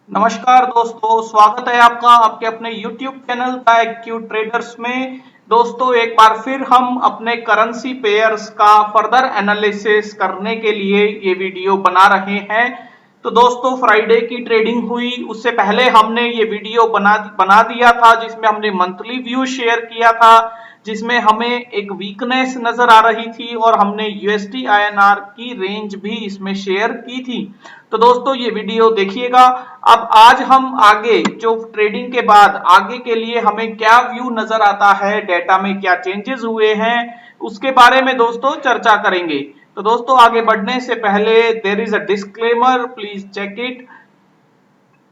नमस्कार दोस्तों, स्वागत है आपका आपके अपने YouTube channel the AQ traders में। दोस्तों, एक बार फिर हम अपने करेंसी पेयर्स का फर्दर एनालिसिस करने के लिए ये वीडियो बना रहे हैं। तो दोस्तों, फ्राइडे की ट्रेडिंग हुई, उससे पहले हमने ये वीडियो बना दिया था जिसमें हमने मंथली व्यू शेयर किया था, जिसमें हमें एक वीकनेस नजर आ रही थी और हमने यूएसडी आईएनआर की रेंज भी इसमें शेयर की थी। तो दोस्तों, ये वीडियो देखिएगा। अब आज हम आगे जो ट्रेडिंग के बाद आगे के लिए हमें क्या व्यू नजर आता है, डेटा में क्या चेंजेस हुए हैं, उसके बारे में दोस्तों चर्चा करेंगे। तो दोस्तों, आगे बढ़ने से पहले there is a disclaimer, please check it.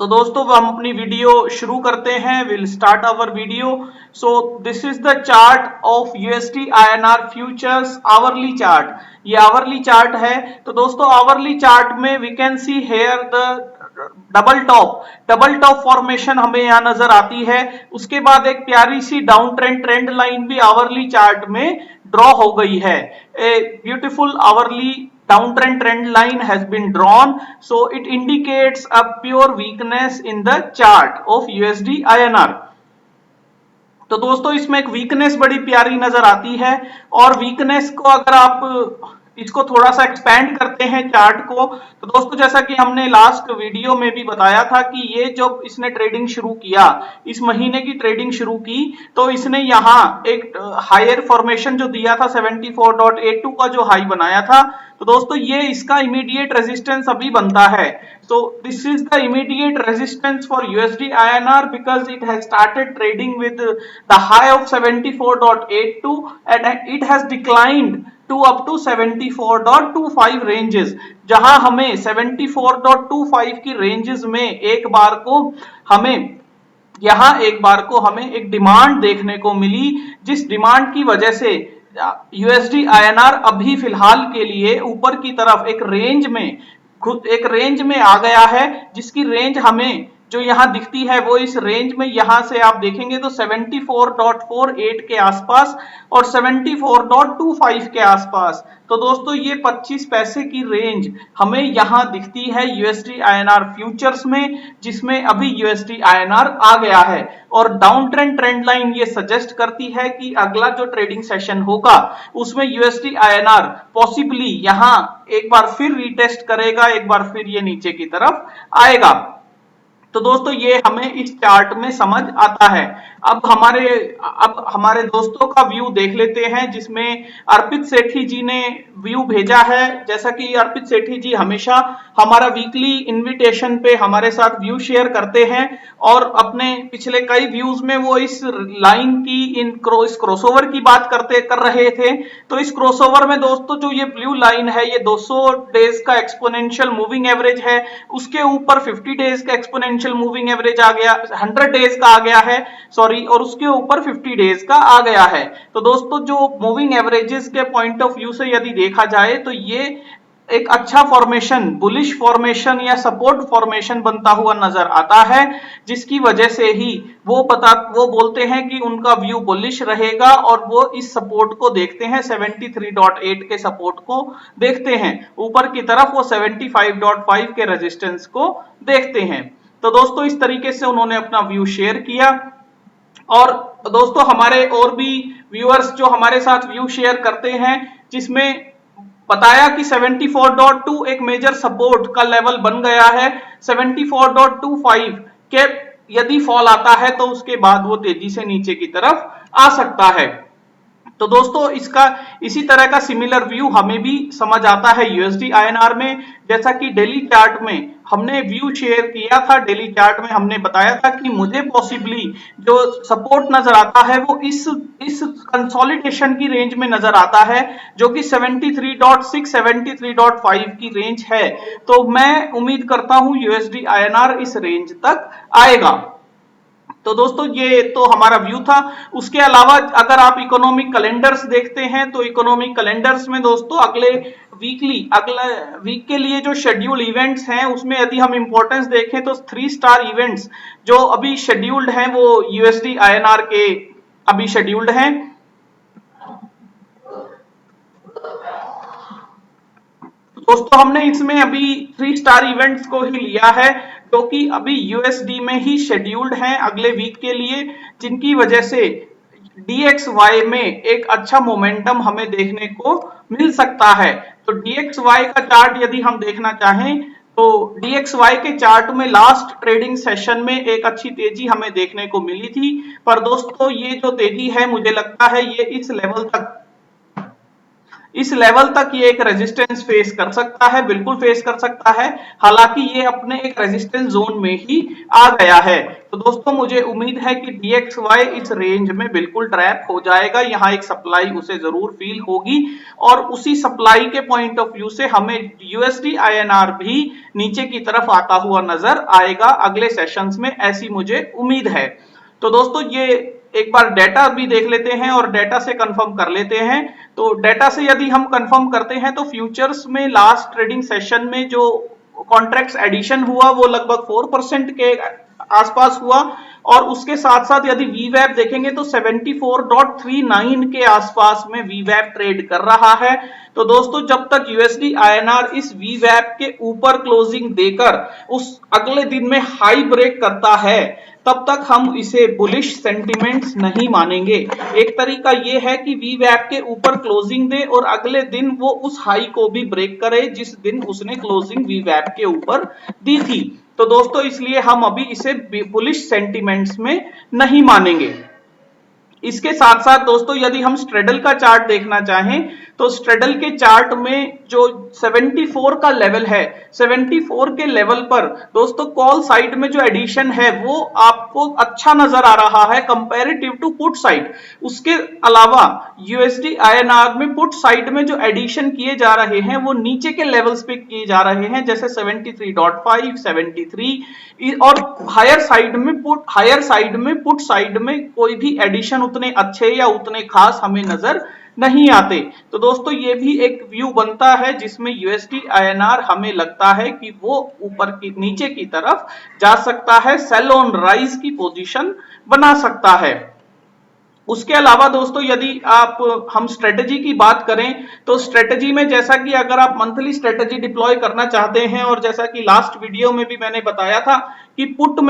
तो दोस्तों, हम अपनी वीडियो शुरू करते हैं। Will start our video. So this is the chart of USD INR futures hourly chart. ये आवरली चार्ट है। तो दोस्तों, आवरली चार्ट में we can see here the double top formation हमें यहां नजर आती है। उसके बाद एक प्यारी सी डाउन ट्रेंड लाइन भी आवरली चार्ट में ड्रॉ हो गई है। A beautiful hourly downtrend trend line has been drawn, so it indicates a pure weakness in the chart of USD INR। तो दोस्तों, इसमें एक वीकनेस बड़ी प्यारी नजर आती है और वीकनेस को अगर आप इसको थोड़ा सा एक्सपैंड करते हैं चार्ट को, तो दोस्तों, जैसा कि हमने लास्ट वीडियो में भी बताया था कि ये जब इसने ट्रेडिंग शुरू किया, इस महीने की ट्रेडिंग शुरू की, तो इसने यहाँ एक हायर फॉर्मेशन जो दिया था 74.82 का जो हाई बनाया था। तो दोस्तों, ये इसका इमीडिएट रेजिस्टेंस अभी बनता है। So this is the immediate resistance for USD INR because it has started trading with the high of 74.82 and it has declined to up to 74.25 ranges, जहां हमें 74.25 की रेंजेस में एक बार को हमें एक डिमांड देखने को मिली, जिस डिमांड की वजह से यूएसडी आईएनआर अभी फिलहाल के लिए ऊपर की तरफ एक रेंज में आ गया है, जिसकी रेंज हमें जो यहां दिखती है वो इस रेंज में, यहां से आप देखेंगे तो 74.48 के आसपास और 74.25 के आसपास। तो दोस्तों, ये 25 पैसे की रेंज हमें यहां दिखती है यूएसडी आईएनआर फ्यूचर्स में, जिसमें अभी यूएसडी आईएनआर आ गया है। और डाउन ट्रेंड लाइन ये सजेस्ट करती है कि अगला जो ट्रेडिंग सेशन होगा उसमें यूएसडी आईएनआर पॉसिबली यहां एक बार फिर रीटेस्ट करेगा, एक बार फिर ये नीचे की तरफ आएगा। तो दोस्तों, ये हमें इस चार्ट में समझ आता है। अब हमारे दोस्तों का व्यू देख लेते हैं, जिसमें अर्पित सेठी जी ने व्यू भेजा है। जैसा कि अर्पित सेठी जी हमेशा हमारा वीकली इनविटेशन पे हमारे साथ व्यू शेयर करते हैं और अपने पिछले कई व्यूज में वो इस लाइन की इस क्रॉसओवर की बात कर रहे थे। तो इस क्रॉसओवर में दोस्तों, जो ये ब्लू लाइन है, ये 200 डेज का एक्सपोनेंशियल मूविंग एवरेज है। उसके ऊपर 50 डेज का एक्सपोनेंशियल मूविंग एवरेज आ गया, 100 डेज का आ गया है, सॉरी, और उसके ऊपर 50 डेज का आ गया है। तो दोस्तों, जो मूविंग एवरेजेस के पॉइंट ऑफ व्यू से यदि देखा जाए तो ये एक अच्छा फॉर्मेशन, बुलिश फॉर्मेशन या सपोर्ट फॉर्मेशन बनता हुआ नजर आता है, जिसकी वजह से ही वो बोलते हैं कि उनका व्यू बुलिश रहेगा और वो इस सपोर्ट को देखते हैं, 73.8 के सपोर्ट को देखते हैं। ऊपर की तरफ वो 75.5 के रेजिस्टेंस को देखते हैं। तो दोस्तों, इस तरीके से उन्होंने अपना व्यू शेयर किया। और दोस्तों, हमारे और भी व्यूअर्स जो हमारे साथ व्यू शेयर करते हैं, जिसमें बताया कि 74.2 एक मेजर सपोर्ट का लेवल बन गया है। 74.25 के यदि फॉल आता है तो उसके बाद वो तेजी से नीचे की तरफ आ सकता है। तो दोस्तों, इसका इसी तरह का सिमिलर व्यू हमें भी समझ आता है यूएसडी आईएनआर में। जैसा कि डेली चार्ट में हमने व्यू शेयर किया था, डेली चार्ट में हमने बताया था कि मुझे पॉसिबली जो सपोर्ट नजर आता है वो इस कंसोलिडेशन की रेंज में नजर आता है, जो कि 73.6 73.5 की रेंज है। तो मैं उम्मीद करता हूं यूएसडी आईएनआर इस रेंज तक आएगा। तो दोस्तों, ये तो हमारा व्यू था। उसके अलावा अगर आप इकोनॉमिक कैलेंडर्स देखते हैं तो इकोनॉमिक कैलेंडर्स में दोस्तों अगले वीक के लिए जो शेड्यूल इवेंट्स हैं, उसमें यदि हम इंपॉर्टेंस देखें तो 3 स्टार इवेंट्स जो अभी शेड्यूल्ड हैं वो यूएसडी आईएनआर के अभी शेड्यूल्ड हैं। दोस्तों, हमने इसमें अभी 3 स्टार इवेंट्स को ही लिया है। क्योंकि अभी यूएसडी में ही शेड्यूल्ड हैं अगले वीक के लिए, जिनकी वजह से DXY में एक अच्छा मोमेंटम हमें देखने को मिल सकता है। तो DXY का चार्ट यदि हम देखना चाहें तो DXY के चार्ट में लास्ट ट्रेडिंग सेशन में एक अच्छी तेजी हमें देखने को मिली थी, पर दोस्तों ये जो तेजी है मुझे लगता है ये इस लेवल तक ये एक रेजिस्टेंस फेस कर सकता है, बिल्कुल फेस कर सकता है। हालांकि ये अपने एक रेजिस्टेंस जोन में ही आ गया है। तो दोस्तों मुझे उम्मीद है कि DXY इस रेंज में बिल्कुल ट्रैप हो जाएगा, यहाँ एक सप्लाई उसे जरूर फील होगी और उसी सप्लाई के पॉइंट ऑफ व्यू से हमें USD INR भी नीचे की तरफ आता हुआ नजर आएगा अगले सेशंस में, ऐसी मुझे उम्मीद है। तो दोस्तों ये एक बार डेटा भी देख लेते हैं और डेटा से कंफर्म कर लेते हैं। तो डेटा से यदि हम कंफर्म करते हैं तो फ्यूचर्स में लास्ट ट्रेडिंग सेशन में जो कॉन्ट्रैक्ट्स एडिशन हुआ वो लगभग 4% के आसपास हुआ और उसके साथ साथ यदि वीवैप देखेंगे तो 74.39 के आसपास में वीवैप ट्रेड कर रहा है। तो दोस्तों जब तक USD INR इस वीवैप के ऊपर क्लोजिंग देकर उस अगले दिन में हाई ब्रेक करता है तब तक हम इसे बुलिश सेंटिमेंट्स नहीं मानेंगे। एक तरीका ये है कि वीवैप के ऊपर क्लोजिंग दे और अगले दिन वो उस हाई को भी ब्रेक करे जिस दिन उसने क्लोजिंग वीवैप के ऊपर दी थी। तो दोस्तों इसलिए हम अभी इसे बुलिश सेंटिमेंट्स में नहीं मानेंगे। इसके साथ साथ दोस्तों यदि हम स्ट्रेडल का चार्ट देखना चाहें तो स्ट्रेडल के चार्ट में जो 74 का लेवल है, 74 के लेवल पर दोस्तों कॉल साइड में जो एडिशन है वो आपको अच्छा नजर आ रहा है कंपैरेटिव टू पुट साइड। उसके अलावा USD INR में पुट साइड में जो एडिशन किए जा रहे हैं वो नीचे के लेवल्स पे किए जा रहे हैं, जैसे 73.5, 73 और हायर साइड में पुट साइड में कोई भी एडिशन उतने अच्छे या उतने खास हमें नजर नहीं आते। तो दोस्तों ये भी एक व्यू बनता है जिसमें USD INR हमें लगता है कि वो ऊपर की नीचे की तरफ जा सकता है, सेल ऑन राइज की पोजीशन बना सकता है। उसके अलावा दोस्तों यदि हम स्ट्रेटजी की बात करें तो स्ट्रेटजी में जैसा कि अगर आप मंथली स्ट्रेटजी डिप्लॉय करना चाहते हैं और जैसा कि लास्ट वीडियो में भी मैंने बताया था कि पुट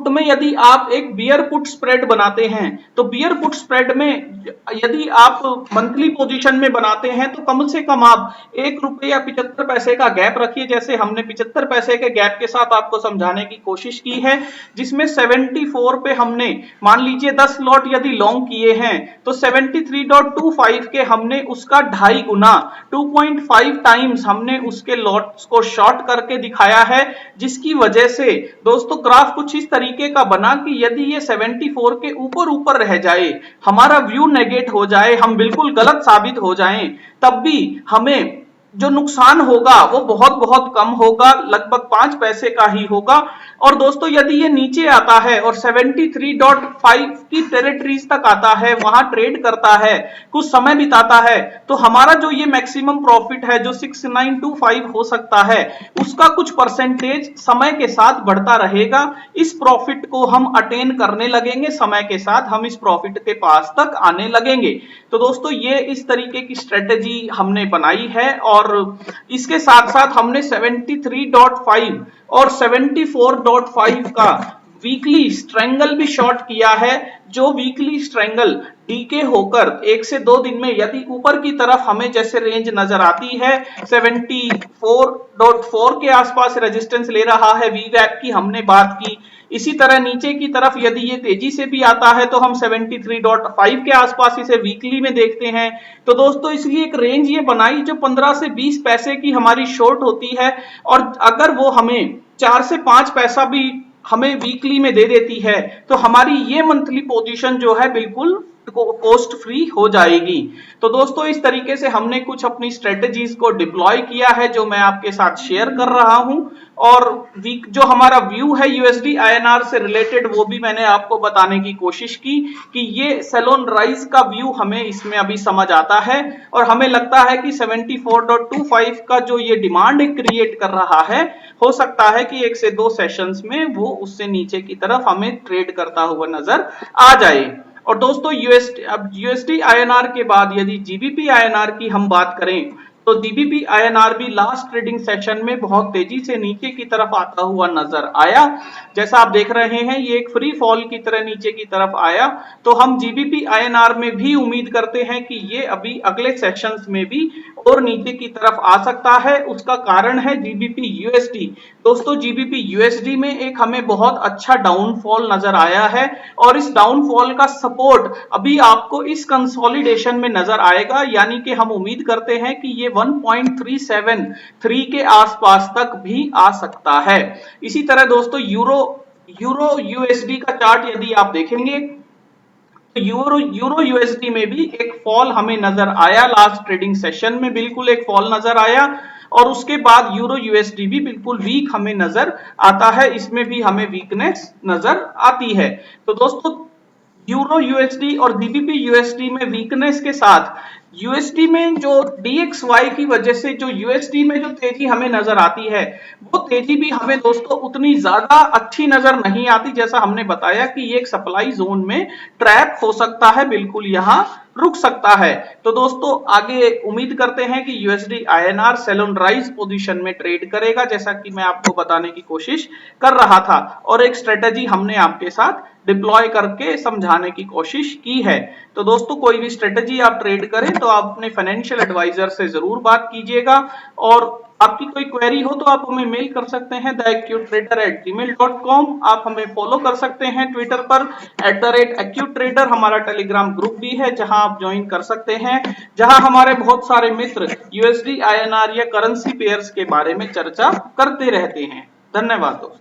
में यदि आप एक बियर पुट स्प्रेड बनाते हैं तो बियर पुट स्प्रेड में यदि आप मंथली पोजीशन में बनाते हैं तो कम से कम आप ₹1 या 75 पैसे का गैप रखिए, जैसे हमने 75 पैसे के गैप के साथ आपको समझाने की कोशिश की है, जिसमें 74 पे हमने मान लीजिए 10 लॉट यदि लॉन्ग किए हैं तो 73.25 के हमने उसका 2.5 गुना 2.5 टाइम्स हमने उसके लॉट्स को शॉर्ट करके दिखाया है, जिसकी वजह से दोस्तों ग्राफ कुछ इस तरीके का बना कि यदि ये 74 के ऊपर रह जाए, हमारा व्यू नेगेट हो जाए, हम बिल्कुल गलत साबित हो जाएं, तब भी हमें जो नुकसान होगा वो बहुत बहुत कम होगा, लगभग 5 पैसे का ही होगा। और दोस्तों यदि ये नीचे आता है और 73.5 की टेरिटरीज तक आता है, वहां ट्रेड करता है, कुछ समय बिताता है, तो हमारा जो ये मैक्सिमम प्रॉफिट है जो 6925 हो सकता है उसका कुछ परसेंटेज समय के साथ बढ़ता रहेगा। इस प्रॉफिट को हम अटेन करने लगेंगे, समय के साथ हम इस प्रॉफिट के पास तक आने लगेंगे। तो दोस्तों ये इस तरीके की स्ट्रेटेजी हमने बनाई है और इसके साथ साथ हमने 73.5 और 74.5 का वीकली स्ट्रेंगल भी शॉर्ट किया है, जो वीकली स्ट्रेंगल डीके होकर 1 से 2 दिन में यदि ऊपर की तरफ हमें जैसे रेंज नजर आती है 74.4 के आसपास रेजिस्टेंस ले रहा है, वीवैप की हमने बात की, इसी तरह नीचे की तरफ यदि ये तेजी से भी आता है तो हम 73.5 के आसपास इसे वीकली में देखते हैं। तो दोस्तों इसलिए एक रेंज ये बनाई जो 15 से 20 पैसे की हमारी शॉर्ट होती है और अगर वो हमें 4 से 5 पैसा भी हमें वीकली में दे देती है तो हमारी ये मंथली पोजीशन जो है बिल्कुल कॉस्ट फ्री हो जाएगी। तो दोस्तों इस तरीके से हमने कुछ अपनी स्ट्रेटजीज को डिप्लॉय किया है जो मैं आपके साथ शेयर कर रहा हूं और जो हमारा व्यू है USD INR से रिलेटेड वो भी मैंने आपको बताने की कोशिश की कि ये सेल ऑन राइज का व्यू हमें इसमें अभी समझ आता है और हमें लगता है कि 74.25 का जो ये डिमांड क्रिएट कर रहा है, हो सकता है कि 1 से 2 सेशंस में वो उससे नीचे की तरफ हमें ट्रेड करता हुआ नजर आ जाए। और दोस्तों USD INR के बाद यदि GBP INR की हम बात करें तो जीबीपी आईएनआर भी लास्ट ट्रेडिंग सेशन में बहुत तेजी से नीचे की तरफ आता हुआ नजर आया। जैसा आप देख रहे हैं ये एक फ्री फॉल की तरह नीचे की तरफ आया। तो हम जीबीपी आईएनआर में भी उम्मीद करते हैं कि ये अभी अगले सेशंस में भी और नीचे की तरफ आ सकता है। उसका कारण है जीबीपी यूएसडी। दोस्तों जीबीपी यूएसडी में एक हमें बहुत अच्छा डाउनफॉल नजर आया है और इस डाउनफॉल का सपोर्ट अभी आपको इस कंसोलिडेशन में नजर आएगा, यानी कि हम उम्मीद करते हैं कि ये 1.373 के आसपास तक भी आ सकता है। इसी तरह दोस्तों यूरो यूएसडी का चार्ट यदि आप देखेंगे तो यूरो यूएसडी में भी एक फॉल हमें नजर आया। लास्ट ट्रेडिंग सेशन में बिल्कुल एक फॉल नजर आया और उसके बाद यूरो यूएसडी भी बिल्कुल वीक हमें नजर आता है, इसमें भी हमें वीकनेस नजर आती है। तो दोस्तों यूरो यूएसडी और जीबीपी यूएसडी में वीकनेस के साथ यूएसडी में जो डीएक्सवाई की वजह से जो यूएसडी में जो तेजी हमें नजर आती है वो तेजी भी हमें दोस्तों उतनी ज्यादा अच्छी नजर नहीं आती। जैसा हमने बताया कि ये एक सप्लाई जोन में ट्रैप हो सकता है, बिल्कुल यहां रुक सकता है। तो दोस्तों आगे उम्मीद करते हैं कि USD INR sell on rise position में ट्रेड करेगा, जैसा कि मैं आपको बताने की कोशिश कर रहा था और एक स्ट्रेटेजी हमने आपके साथ डिप्लॉय करके समझाने की कोशिश की है। तो दोस्तों कोई भी स्ट्रेटेजी आप ट्रेड करें तो आप अपने फाइनेंशियल एडवाइजर से जरूर बात कीजिएगा और आपकी कोई क्वेरी हो तो आप हमें मेल कर सकते हैं theacutetrader@gmail.com। आप हमें फॉलो कर सकते हैं ट्विटर पर @acutetrader। हमारा टेलीग्राम ग्रुप भी है जहां आप ज्वाइन कर सकते हैं, जहां हमारे बहुत सारे मित्र यूएसडी आईएनआर या करेंसी पेयर्स के बारे में चर्चा करते रहते हैं। धन्यवाद दोस्तों।